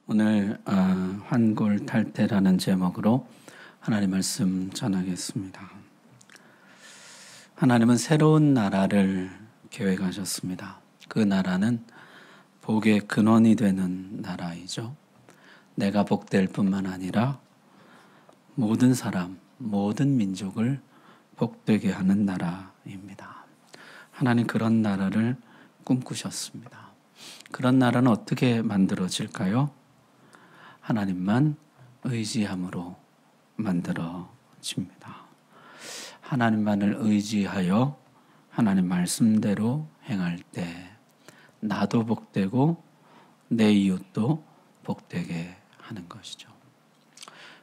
오늘 환골탈태라는 제목으로 하나님 말씀 전하겠습니다. 하나님은 새로운 나라를 계획하셨습니다. 그 나라는 복의 근원이 되는 나라이죠. 내가 복될 뿐만 아니라 모든 사람, 모든 민족을 복되게 하는 나라입니다. 하나님 그런 나라를 꿈꾸셨습니다. 그런 나라는 어떻게 만들어질까요? 하나님만 의지함으로 만들어집니다. 하나님만을 의지하여 하나님 말씀대로 행할 때 나도 복되고 내 이웃도 복되게 하는 것이죠.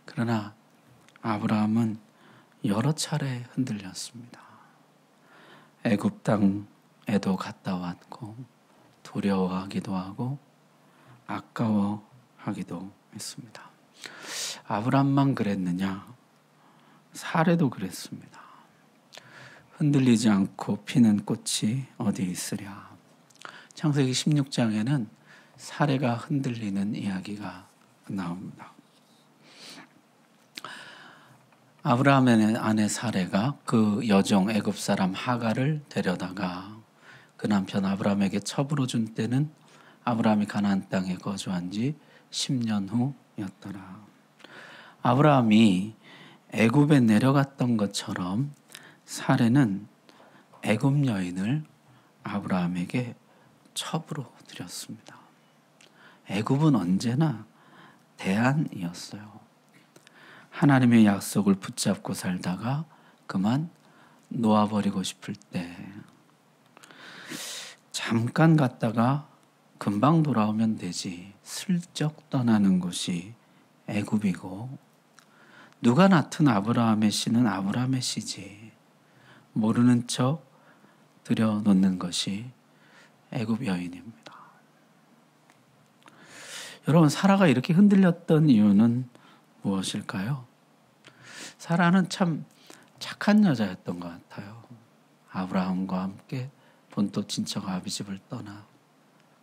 그러나 아브라함은 여러 차례 흔들렸습니다. 애굽 땅에도 갔다 왔고 두려워하기도 하고 아까워하기도 했습니다. 아브라함만 그랬느냐? 사례도 그랬습니다. 흔들리지 않고 피는 꽃이 어디 있으랴. 창세기 16장에는 사례가 흔들리는 이야기가 나옵니다. 아브라함의 아내 사례가 그 여종 애굽 사람 하갈을 데려다가 그 남편 아브라함에게 첩으로 준 때는 아브라함이 가나안 땅에 거주한 지 10년 후였더라. 아브라함이 애굽에 내려갔던 것처럼 사례는 애굽 여인을 아브라함에게 첩으로 드렸습니다. 애굽은 언제나 대안이었어요. 하나님의 약속을 붙잡고 살다가 그만 놓아버리고 싶을 때 잠깐 갔다가 금방 돌아오면 되지 슬쩍 떠나는 곳이 애굽이고 누가 낳든 아브라함의 씨는 아브라함의 씨지 모르는 척 들여놓는 것이 애굽 여인입니다. 여러분 사라가 이렇게 흔들렸던 이유는 무엇일까요? 사라는 참 착한 여자였던 것 같아요. 아브라함과 함께 본토 친척 아비집을 떠나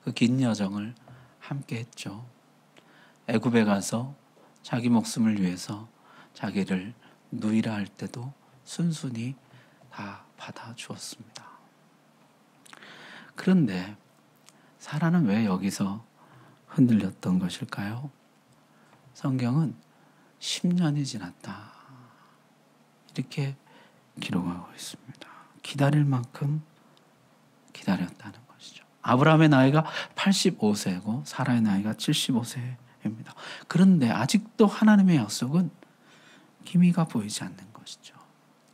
그 긴 여정을 함께 했죠. 애굽에 가서 자기 목숨을 위해서 자기를 누이라 할 때도 순순히 다 받아주었습니다. 그런데 사라는 왜 여기서 흔들렸던 것일까요? 성경은 10년이 지났다 이렇게 기록하고 있습니다. 기다릴 만큼 기다렸다는 것이죠. 아브라함의 나이가 85세고 사라의 나이가 75세입니다. 그런데 아직도 하나님의 약속은 기미가 보이지 않는 것이죠.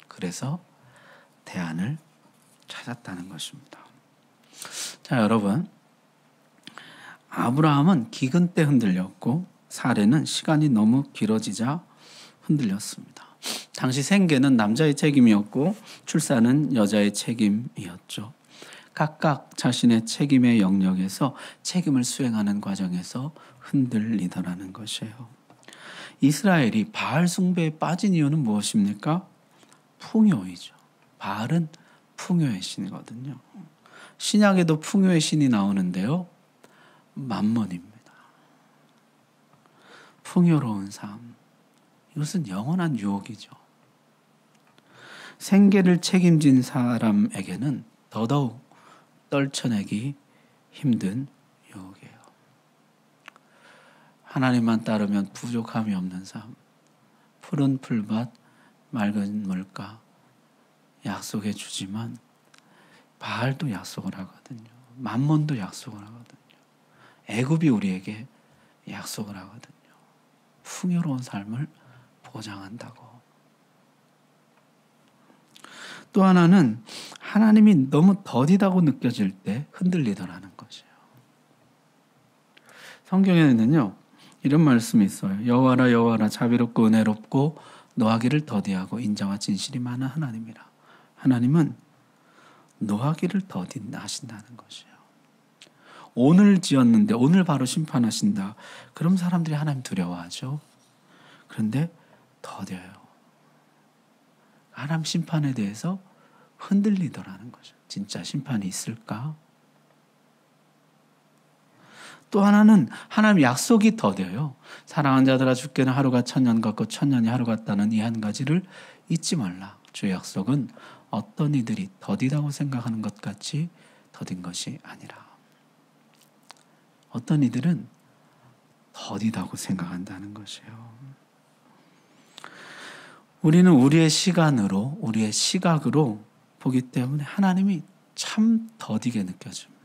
그래서 대안을 찾았다는 것입니다. 자, 여러분, 아브라함은 기근 때 흔들렸고 사례는 시간이 너무 길어지자 흔들렸습니다. 당시 생계는 남자의 책임이었고 출산은 여자의 책임이었죠. 각각 자신의 책임의 영역에서 책임을 수행하는 과정에서 흔들리더라는 것이에요. 이스라엘이 바알 숭배에 빠진 이유는 무엇입니까? 풍요이죠. 바알은 풍요의 신이거든요. 신약에도 풍요의 신이 나오는데요. 맘몬입니다. 풍요로운 삶. 이것은 영원한 유혹이죠. 생계를 책임진 사람에게는 더더욱 떨쳐내기 힘든 유혹이에요. 하나님만 따르면 부족함이 없는 삶. 푸른 풀밭, 맑은 물가 약속해 주지만 바알도 약속을 하거든요. 맘몬도 약속을 하거든요. 애굽이 우리에게 약속을 하거든요. 풍요로운 삶을 보장한다고. 또 하나는 하나님이 너무 더디다고 느껴질 때 흔들리더라는 것이에요. 성경에는요 이런 말씀이 있어요. 여호와라 여호와라 자비롭고 은혜롭고 노하기를 더디하고 인자와 진실이 많은 하나님이라. 하나님은 노하기를 더디하신다는 것이에요. 오늘 지었는데 오늘 바로 심판하신다. 그럼 사람들이 하나님 두려워하죠. 그런데 더뎌요. 하나님 심판에 대해서 흔들리더라는 거죠. 진짜 심판이 있을까? 또 하나는 하나님 약속이 더뎌요. 사랑하는 자들아 주께는 하루가 천년 같고 천년이 하루 같다는 이 한 가지를 잊지 말라. 주의 약속은 어떤 이들이 더디다고 생각하는 것 같이 더딘 것이 아니라 어떤 이들은 더디다고 생각한다는 것이에요. 우리는 우리의 시간으로 우리의 시각으로 보기 때문에 하나님이 참 더디게 느껴집니다.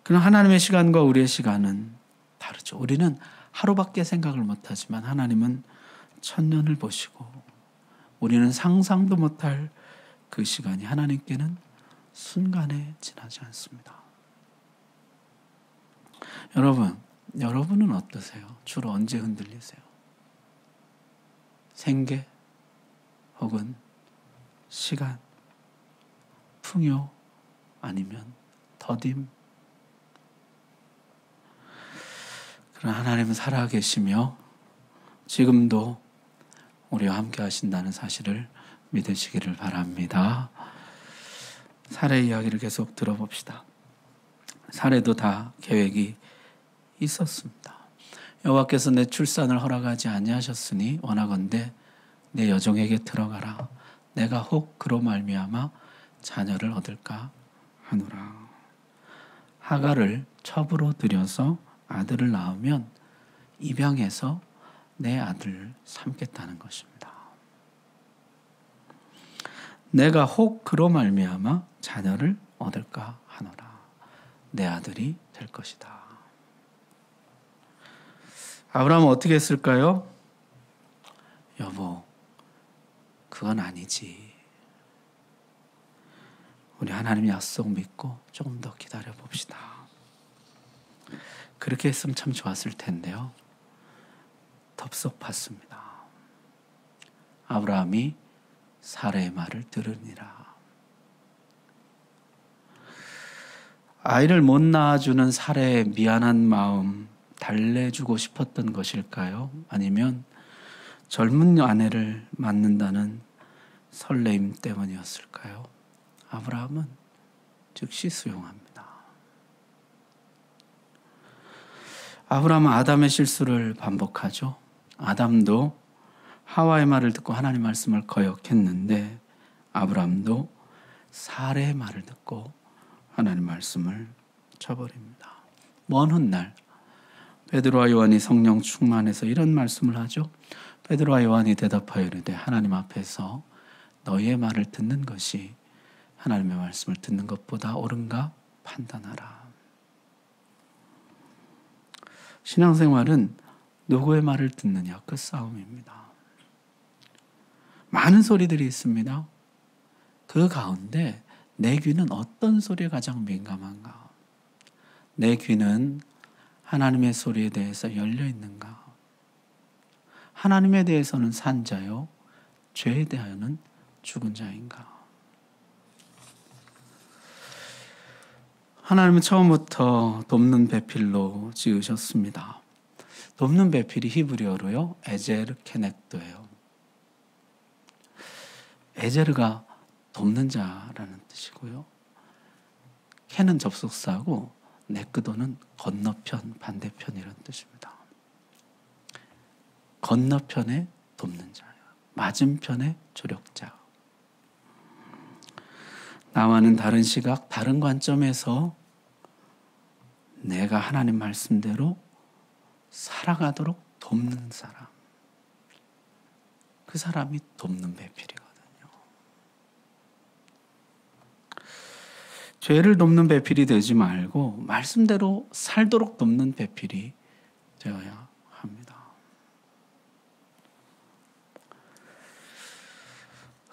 그럼 하나님의 시간과 우리의 시간은 다르죠. 우리는 하루밖에 생각을 못하지만 하나님은 천년을 보시고 우리는 상상도 못할 그 시간이 하나님께는 순간에 지나지 않습니다. 여러분은 어떠세요? 주로 언제 흔들리세요? 생계 혹은 시간, 풍요 아니면 더딤? 그러나 하나님은 살아계시며 지금도 우리와 함께 하신다는 사실을 믿으시기를 바랍니다. 사례 이야기를 계속 들어봅시다. 사례도 다 계획이 있었습니다. 여호와께서 내 출산을 허락하지 아니하셨으니 원하건대 내 여종에게 들어가라. 내가 혹 그로 말미암아 자녀를 얻을까 하노라. 하갈을 첩으로 들여서 아들을 낳으면 입양해서 내 아들을 삼겠다는 것입니다. 내가 혹 그로 말미암아 자녀를 얻을까 하노라. 내 아들이 될 것이다. 아브라함은 어떻게 했을까요? 여보, 그건 아니지. 우리 하나님 약속 믿고 조금 더 기다려 봅시다. 그렇게 했으면 참 좋았을 텐데요. 덥석 팠습니다. 아브라함이 사라의 말을 들으니라. 아이를 못 낳아주는 사라의 미안한 마음 달래주고 싶었던 것일까요? 아니면 젊은 아내를 만난다는 설레임 때문이었을까요? 아브라함은 즉시 수용합니다. 아브라함은 아담의 실수를 반복하죠. 아담도 하와의 말을 듣고 하나님 말씀을 거역했는데 아브라함도 사라의 말을 듣고 하나님 말씀을 쳐버립니다. 먼 훗날 베드로와 요한이 성령 충만해서 이런 말씀을 하죠. 베드로와 요한이 대답하여 이르되 하나님 앞에서 너희의 말을 듣는 것이 하나님의 말씀을 듣는 것보다 옳은가 판단하라. 신앙생활은 누구의 말을 듣느냐 그 싸움입니다. 많은 소리들이 있습니다. 그 가운데 내 귀는 어떤 소리에 가장 민감한가? 내 귀는 하나님의 소리에 대해서 열려 있는가? 하나님에 대해서는 산 자요, 죄에 대하여는 죽은 자인가? 하나님은 처음부터 돕는 배필로 지으셨습니다. 돕는 배필이 히브리어로요, 에제르 케넥도예요. 에제르가 돕는 자라는 뜻이고요. 케는 접속사고 네크도는 건너편, 반대편 이런 뜻입니다. 건너편에 돕는 자예요. 맞은편에 조력자. 나와는 다른 시각, 다른 관점에서 내가 하나님 말씀대로 살아가도록 돕는 사람. 그 사람이 돕는 배필이거든요. 죄를 돕는 배필이 되지 말고 말씀대로 살도록 돕는 배필이 되어야 합니다.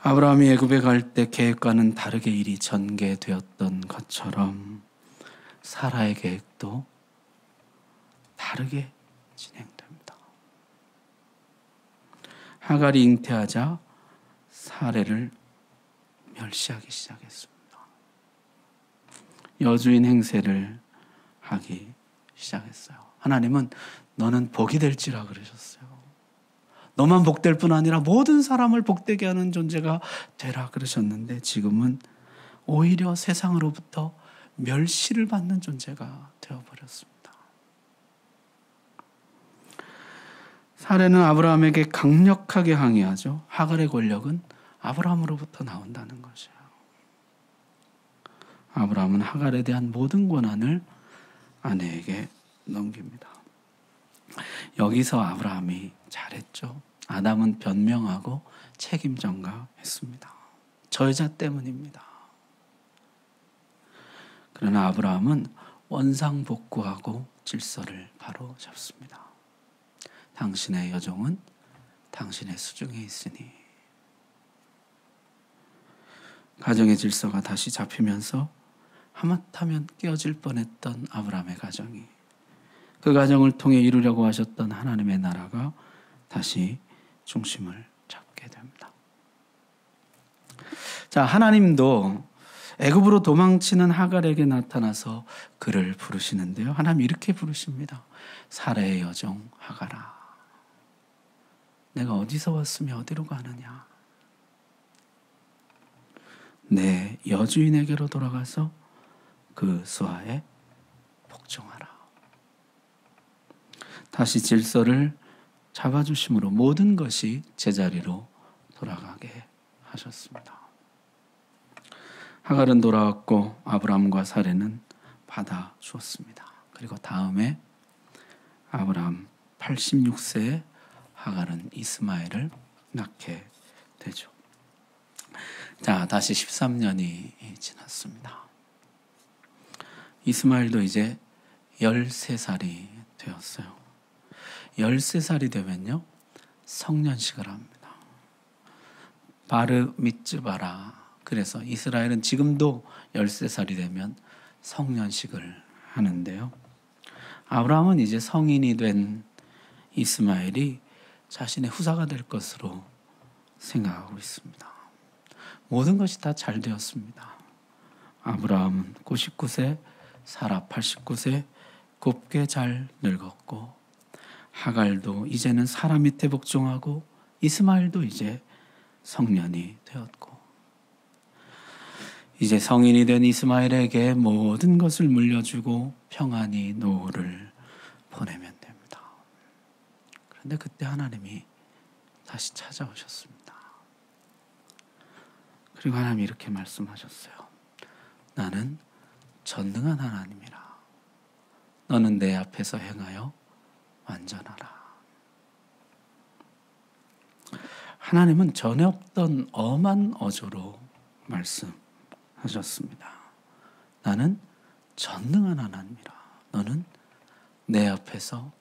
아브라함이 애굽에 갈 때 계획과는 다르게 일이 전개되었던 것처럼 사라의 계획도 다르게 진행됩니다. 하갈이 잉태하자 사례를 멸시하기 시작했습니다. 여주인 행세를 하기 시작했어요. 하나님은 너는 복이 될지라 그러셨어요. 너만 복될 뿐 아니라 모든 사람을 복되게 하는 존재가 되라 그러셨는데 지금은 오히려 세상으로부터 멸시를 받는 존재가 되어버렸습니다. 사례는 아브라함에게 강력하게 항의하죠. 하갈의 권력은 아브라함으로부터 나온다는 것이에요. 아브라함은 하갈에 대한 모든 권한을 아내에게 넘깁니다. 여기서 아브라함이 잘했죠. 아담은 변명하고 책임 전가했습니다. 저 여자 때문입니다. 그러나 아브라함은 원상복구하고 질서를 바로 잡습니다. 당신의 여종은 당신의 수중에 있으니. 가정의 질서가 다시 잡히면서 하마터면 깨어질 뻔했던 아브라함의 가정이, 그 가정을 통해 이루려고 하셨던 하나님의 나라가 다시 중심을 잡게 됩니다. 자, 하나님도 애굽으로 도망치는 하갈에게 나타나서 그를 부르시는데요. 하나님 이렇게 부르십니다. 사레의 여종 하갈아, 내가 어디서 왔으며 어디로 가느냐? 내 여주인에게로 돌아가서 그 수하에 복종하라. 다시 질서를 잡아주심으로 모든 것이 제자리로 돌아가게 하셨습니다. 하갈은 돌아왔고 아브라함과 사레는 받아주었습니다. 그리고 다음에 아브라함 86세에 하갈은 이스마엘을 낳게 되죠. 자, 다시 13년이 지났습니다. 이스마엘도 이제 13살이 되었어요. 13살이 되면요, 성년식을 합니다. 바르 미츠바라. 그래서 이스라엘은 지금도 13살이 되면 성년식을 하는데요. 아브라함은 이제 성인이 된 이스마엘이 자신의 후사가 될 것으로 생각하고 있습니다. 모든 것이 다 잘 되었습니다. 아브라함은 99세, 사라 89세 곱게 잘 늙었고, 하갈도 이제는 사라 밑에 복종하고, 이스마엘도 이제 성년이 되었고, 이제 성인이 된 이스마엘에게 모든 것을 물려주고 평안히 노후를 보내면 됩니다. 그런데 그때 하나님이 다시 찾아오셨습니다. 그리고 하나님이 이렇게 말씀하셨어요. 나는 전능한 하나님이라. 너는 내 앞에서 행하여 완전하라. 하나님은 전에 없던 엄한 어조로 말씀하셨습니다. 나는 전능한 하나님이라. 너는 내 앞에서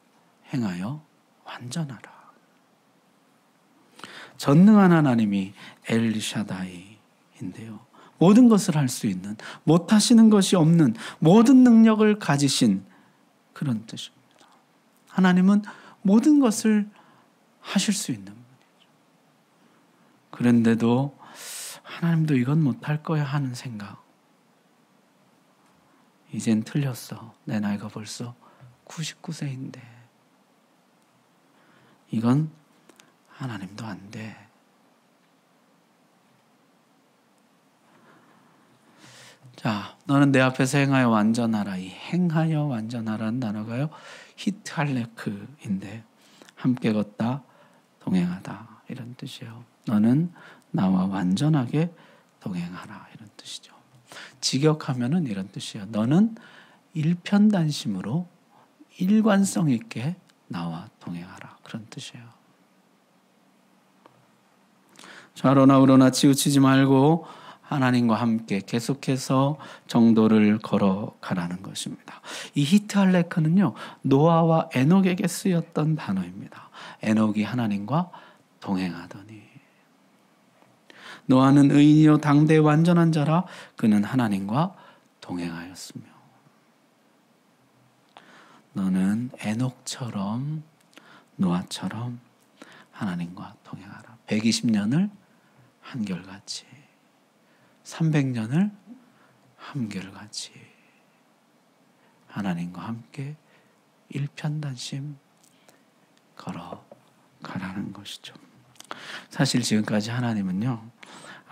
행하여 완전하라. 전능한 하나님이 엘샤다이인데요. 모든 것을 할 수 있는, 못하시는 것이 없는 모든 능력을 가지신 그런 뜻입니다. 하나님은 모든 것을 하실 수 있는 분이죠. 그런데도 하나님도 이건 못할 거야 하는 생각. 이젠 틀렸어. 내 나이가 벌써 99세인데. 이건 하나님도 안 돼. 자, 너는 내 앞에서 행하여 완전하라. 이 행하여 완전하라는 단어가요, 히트할레크인데 함께 걷다, 동행하다 이런 뜻이에요. 너는 나와 완전하게 동행하라 이런 뜻이죠. 직역하면은 이런 뜻이에요. 너는 일편단심으로 일관성 있게 나와 동행하라 그런 뜻이에요. 좌로나 우로나 치우치지 말고 하나님과 함께 계속해서 정도를 걸어가라는 것입니다. 이 히트할레크는요, 노아와 에녹에게 쓰였던 단어입니다. 에녹이 하나님과 동행하더니. 노아는 의인이요 당대의 완전한 자라. 그는 하나님과 동행하였으며. 너는 에녹처럼, 노아처럼 하나님과 동행하라. 120년을 한결같이, 300년을 한결같이 하나님과 함께 일편단심 걸어가라는 것이죠. 사실 지금까지 하나님은요,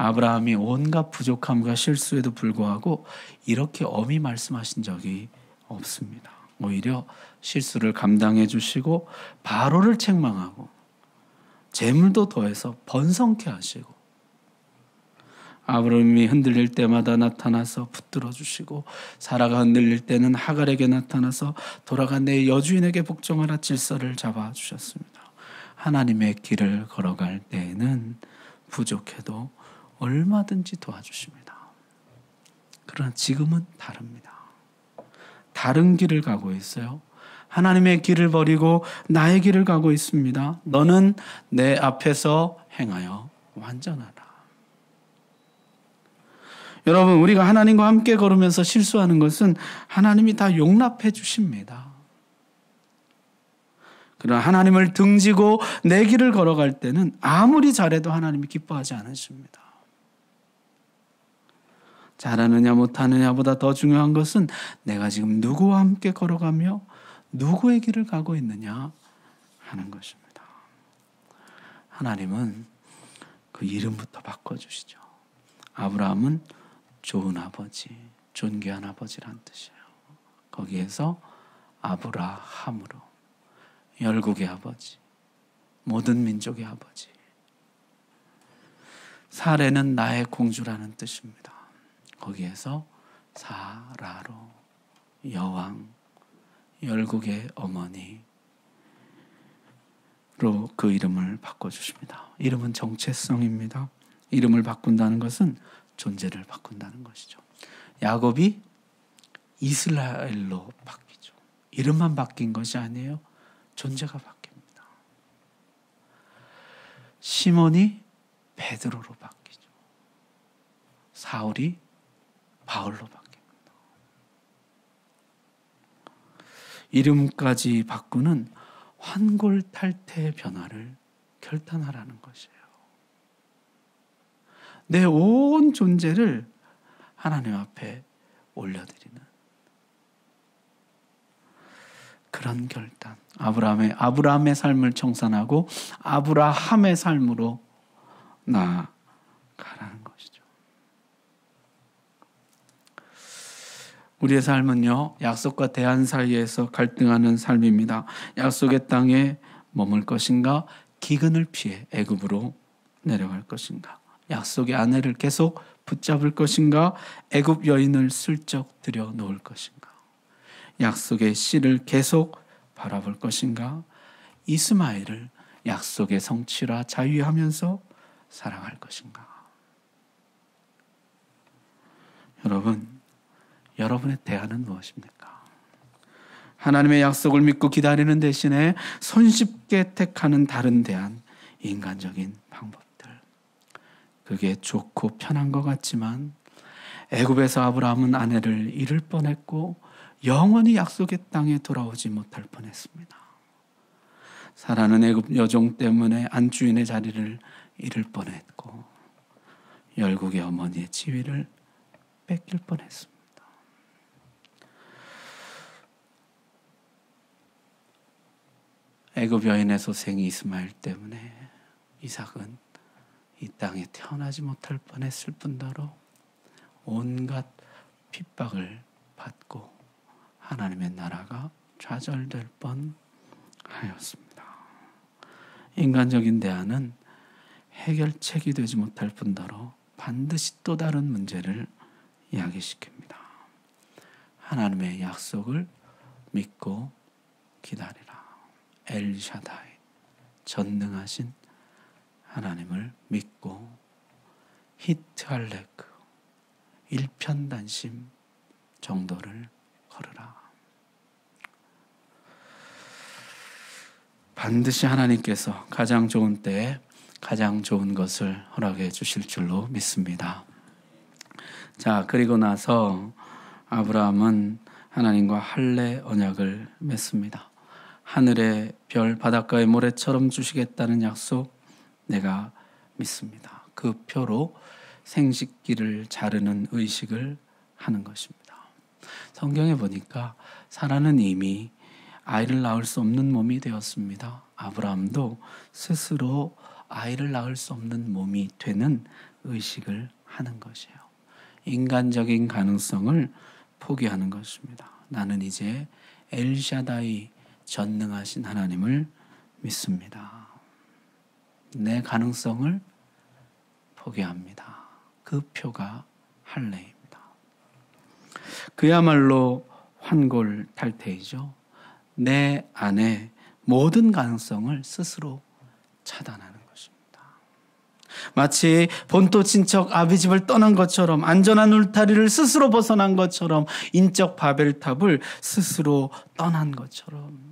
아브라함이 온갖 부족함과 실수에도 불구하고 이렇게 엄히 말씀하신 적이 없습니다. 오히려 실수를 감당해 주시고 바로를 책망하고 재물도 더해서 번성케 하시고 아브라함이 흔들릴 때마다 나타나서 붙들어 주시고 사라가 흔들릴 때는 하갈에게 나타나서 돌아가 내 여주인에게 복종하라 질서를 잡아 주셨습니다. 하나님의 길을 걸어갈 때에는 부족해도 얼마든지 도와주십니다. 그러나 지금은 다릅니다. 다른 길을 가고 있어요. 하나님의 길을 버리고 나의 길을 가고 있습니다. 너는 내 앞에서 행하여 완전하라. 여러분, 우리가 하나님과 함께 걸으면서 실수하는 것은 하나님이 다 용납해 주십니다. 그러나 하나님을 등지고 내 길을 걸어갈 때는 아무리 잘해도 하나님이 기뻐하지 않으십니다. 잘하느냐 못하느냐보다 더 중요한 것은 내가 지금 누구와 함께 걸어가며 누구의 길을 가고 있느냐 하는 것입니다. 하나님은 그 이름부터 바꿔주시죠. 아브라함은 좋은 아버지, 존귀한 아버지란 뜻이에요. 거기에서 아브라함으로 열국의 아버지, 모든 민족의 아버지. 사레는 나의 공주라는 뜻입니다. 거기에서 사라로 여왕, 열국의 어머니로 그 이름을 바꿔주십니다. 이름은 정체성입니다. 이름을 바꾼다는 것은 존재를 바꾼다는 것이죠. 야곱이 이스라엘로 바뀌죠. 이름만 바뀐 것이 아니에요. 존재가 바뀝니다. 시몬이 베드로로 바뀌죠. 사울이 바울로 바뀝니다. 이름까지 바꾸는 환골탈태의 변화를 결단하라는 것이에요. 내 온 존재를 하나님 앞에 올려드리는 그런 결단. 아브라함의 삶을 청산하고 아브라함의 삶으로 나아가라는 것이죠. 우리의 삶은요, 약속과 대안 사이에서 갈등하는 삶입니다. 약속의 땅에 머물 것인가, 기근을 피해 애굽으로 내려갈 것인가, 약속의 아내를 계속 붙잡을 것인가, 애굽 여인을 슬쩍 들여놓을 것인가, 약속의 씨를 계속 바라볼 것인가, 이스마엘을 약속의 성취라 자유하면서 사랑할 것인가. 여러분의 대안은 무엇입니까? 하나님의 약속을 믿고 기다리는 대신에 손쉽게 택하는 다른 대안, 인간적인 방법들. 그게 좋고 편한 것 같지만 애굽에서 아브라함은 아내를 잃을 뻔했고 영원히 약속의 땅에 돌아오지 못할 뻔했습니다. 사라는 애굽 여종 때문에 안주인의 자리를 잃을 뻔했고 열국의 어머니의 지위를 뺏길 뻔했습니다. 애굽 여인의 소생 이스마엘 때문에 이삭은 이 땅에 태어나지 못할 뻔했을 뿐더러 온갖 핍박을 받고 하나님의 나라가 좌절될 뻔하였습니다. 인간적인 대안은 해결책이 되지 못할 뿐더러 반드시 또 다른 문제를 야기시킵니다. 하나님의 약속을 믿고 기다리라. 엘샤다이, 전능하신 하나님을 믿고 히트할레크, 일편단심 정도를 걸으라. 반드시 하나님께서 가장 좋은 때에 가장 좋은 것을 허락해 주실 줄로 믿습니다. 자, 그리고 나서 아브라함은 하나님과 할례 언약을 맺습니다. 하늘의 별, 바닷가의 모래처럼 주시겠다는 약속 내가 믿습니다. 그 표로 생식기를 자르는 의식을 하는 것입니다. 성경에 보니까 사라는 이미 아이를 낳을 수 없는 몸이 되었습니다. 아브라함도 스스로 아이를 낳을 수 없는 몸이 되는 의식을 하는 것이에요. 인간적인 가능성을 포기하는 것입니다. 나는 이제 엘샤다이 전능하신 하나님을 믿습니다. 내 가능성을 포기합니다. 그 표가 할례입니다. 그야말로 환골탈태이죠. 내 안에 모든 가능성을 스스로 차단하는 것입니다. 마치 본토 친척 아비집을 떠난 것처럼, 안전한 울타리를 스스로 벗어난 것처럼, 인적 바벨탑을 스스로 떠난 것처럼,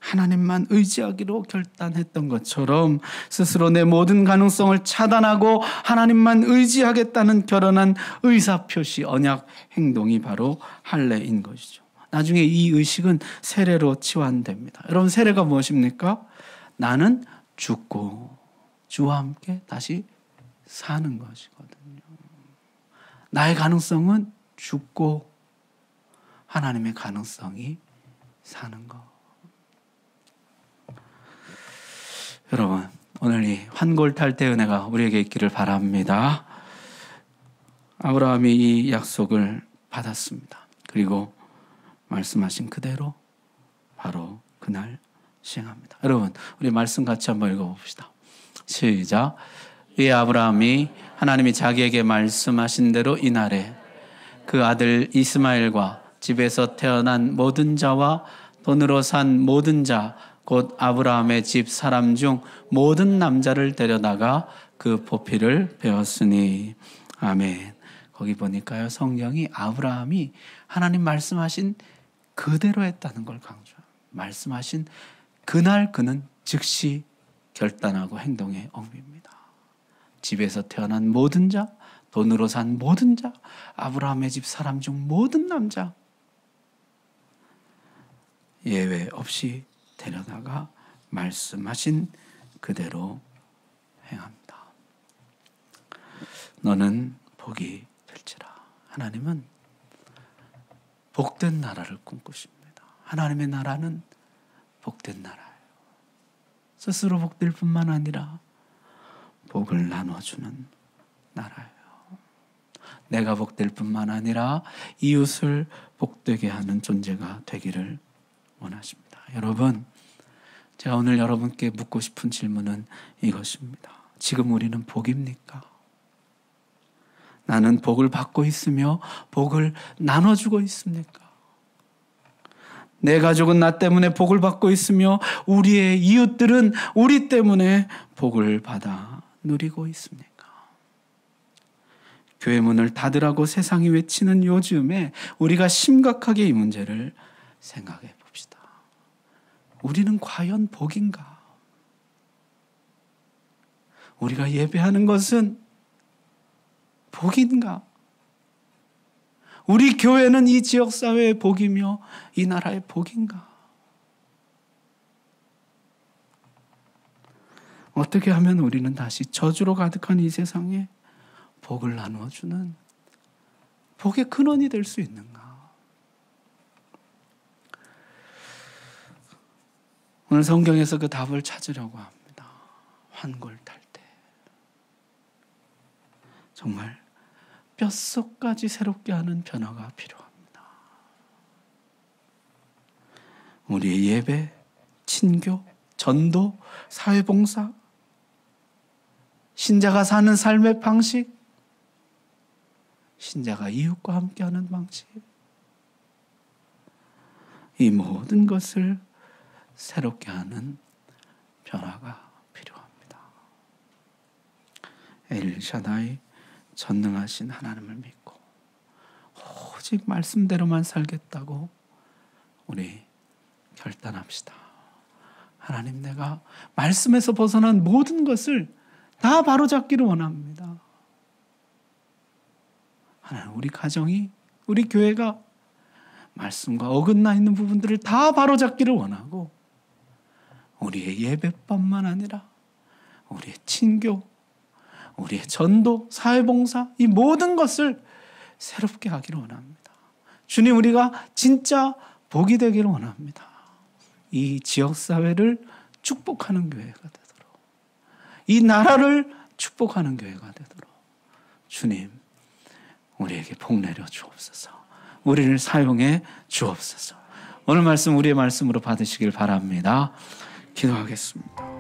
하나님만 의지하기로 결단했던 것처럼 스스로 내 모든 가능성을 차단하고 하나님만 의지하겠다는 결연한 의사표시, 언약 행동이 바로 할례인 것이죠. 나중에 이 의식은 세례로 치환됩니다. 여러분, 세례가 무엇입니까? 나는 죽고 주와 함께 다시 사는 것이거든요. 나의 가능성은 죽고 하나님의 가능성이 사는 것. 여러분, 오늘 이 환골탈태 은혜가 우리에게 있기를 바랍니다. 아브라함이 이 약속을 받았습니다. 그리고 말씀하신 그대로 바로 그날 시행합니다. 여러분, 우리 말씀 같이 한번 읽어봅시다. 시작. 이 아브라함이 하나님이 자기에게 말씀하신 대로 이날에 그 아들 이스마엘과 집에서 태어난 모든 자와 돈으로 산 모든 자 곧 아브라함의 집 사람 중 모든 남자를 데려다가 그 포피를 베었으니. 아멘. 거기 보니까요, 성경이 아브라함이 하나님 말씀하신 그대로 했다는 걸 강조합니다. 말씀하신 그날 그는 즉시 결단하고 행동에 옮깁니다. 집에서 태어난 모든 자, 돈으로 산 모든 자, 아브라함의 집 사람 중 모든 남자, 예외 없이 데려다가 말씀하신 그대로 행합니다. 너는 복이 될지라. 하나님은 복된 나라를 꿈꾸십니다. 하나님의 나라는 복된 나라예요. 스스로 복될 뿐만 아니라 복을 나눠주는 나라예요. 내가 복될 뿐만 아니라 이웃을 복되게 하는 존재가 되기를 원하십니다. 여러분, 제가 오늘 여러분께 묻고 싶은 질문은 이것입니다. 지금 우리는 복입니까? 나는 복을 받고 있으며 복을 나눠주고 있습니까? 내 가족은 나 때문에 복을 받고 있으며 우리의 이웃들은 우리 때문에 복을 받아 누리고 있습니까? 교회 문을 닫으라고 세상이 외치는 요즘에 우리가 심각하게 이 문제를 생각해 봅시다. 우리는 과연 복인가? 우리가 예배하는 것은 복인가? 우리 교회는 이 지역사회의 복이며 이 나라의 복인가? 어떻게 하면 우리는 다시 저주로 가득한 이 세상에 복을 나누어주는 복의 근원이 될 수 있는가? 오늘 성경에서 그 답을 찾으려고 합니다. 환골탈태. 정말 뼛속까지 새롭게 하는 변화가 필요합니다. 우리의 예배, 친교, 전도, 사회봉사, 신자가 사는 삶의 방식, 신자가 이웃과 함께하는 방식, 이 모든 것을 새롭게 하는 변화가 필요합니다. 엘샤다이 전능하신 하나님을 믿고 오직 말씀대로만 살겠다고 우리 결단합시다. 하나님, 내가 말씀에서 벗어난 모든 것을 다 바로잡기를 원합니다. 하나님, 우리 가정이, 우리 교회가 말씀과 어긋나 있는 부분들을 다 바로잡기를 원하고 우리의 예배뿐만 아니라 우리의 친교, 우리의 전도, 사회봉사, 이 모든 것을 새롭게 하기를 원합니다. 주님, 우리가 진짜 복이 되기를 원합니다. 이 지역사회를 축복하는 교회가 되도록, 이 나라를 축복하는 교회가 되도록 주님, 우리에게 복 내려 주옵소서. 우리를 사용해 주옵소서. 오늘 말씀 우리의 말씀으로 받으시길 바랍니다. 기도하겠습니다.